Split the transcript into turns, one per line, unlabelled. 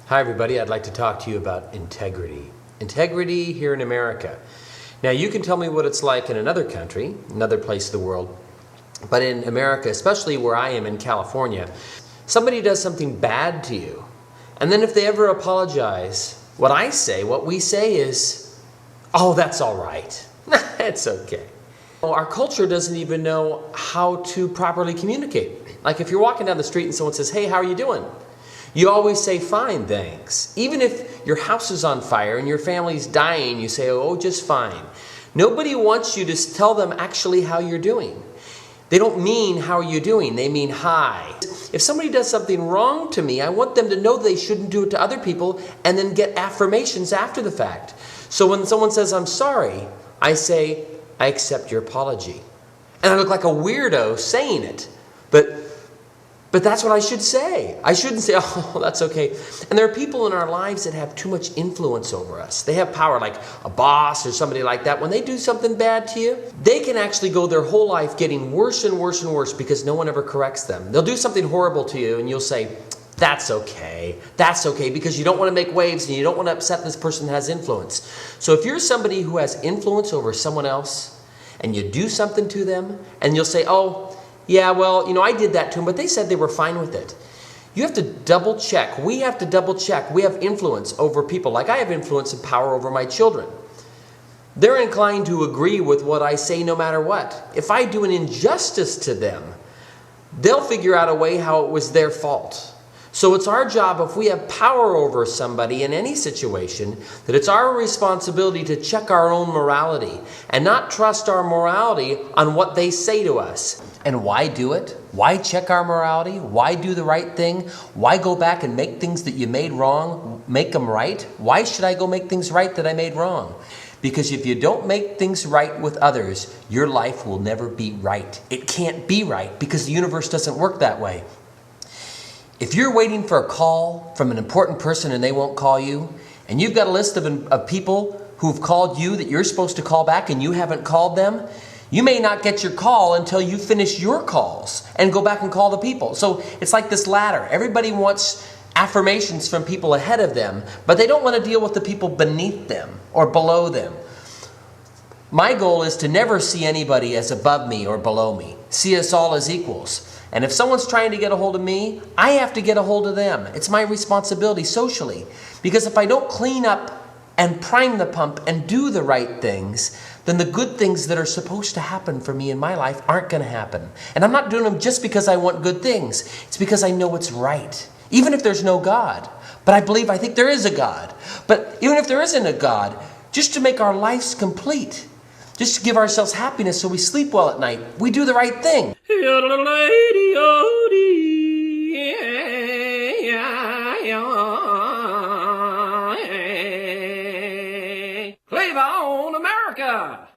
Hi everybody, I'd like to talk to you about integrity. Integrity here in America. Now you can tell me what it's like in another country, another place of the world, but in America, especially where I am in California, somebody does something bad to you, and then if they ever apologize, what we say is, oh, that's all right. It's okay. Our culture doesn't even know how to properly communicate. Like if you're walking down the street and someone says, hey, how are you doing? You always say, fine, thanks. Even if your house is on fire and your family's dying, you say, oh, just fine. Nobody wants you to tell them actually how you're doing. They don't mean how are you doing, they mean hi. If somebody does something wrong to me, I want them to know they shouldn't do it to other people and then get affirmations after the fact. So when someone says, I'm sorry, I say, I accept your apology. And I look like a weirdo saying it, but that's what I should say. I shouldn't say, oh, that's okay. And there are people in our lives that have too much influence over us. They have power, like a boss or somebody like that. When they do something bad to you, they can actually go their whole life getting worse and worse and worse because no one ever corrects them. They'll do something horrible to you and you'll say, that's okay, because you don't want to make waves and you don't want to upset this person that has influence. So if you're somebody who has influence over someone else and you do something to them and you'll say, oh, yeah, well, I did that to them, but they said they were fine with it. You have to double check. We have to double check. We have influence over people. Like I have influence and power over my children. They're inclined to agree with what I say no matter what. If I do an injustice to them, they'll figure out a way how it was their fault. So it's our job, if we have power over somebody in any situation, that it's our responsibility to check our own morality and not trust our morality on what they say to us. And why do it? Why check our morality? Why do the right thing? Why go back and make things that you made wrong, make them right? Why should I go make things right that I made wrong? Because if you don't make things right with others, your life will never be right. It can't be right because the universe doesn't work that way. If you're waiting for a call from an important person and they won't call you, and you've got a list of people who've called you that you're supposed to call back and you haven't called them, you may not get your call until you finish your calls and go back and call the people. So it's like this ladder. Everybody wants affirmations from people ahead of them, but they don't want to deal with the people beneath them or below them. My goal is to never see anybody as above me or below me. See us all as equals. And if someone's trying to get a hold of me, I have to get a hold of them. It's my responsibility socially. Because if I don't clean up and prime the pump and do the right things, then the good things that are supposed to happen for me in my life aren't going to happen. And I'm not doing them just because I want good things. It's because I know it's right. Even if there's no God. But I think there is a God. But even if there isn't a God, just to make our lives complete, just to give ourselves happiness so we sleep well at night, we do the right thing.
Flavor on America!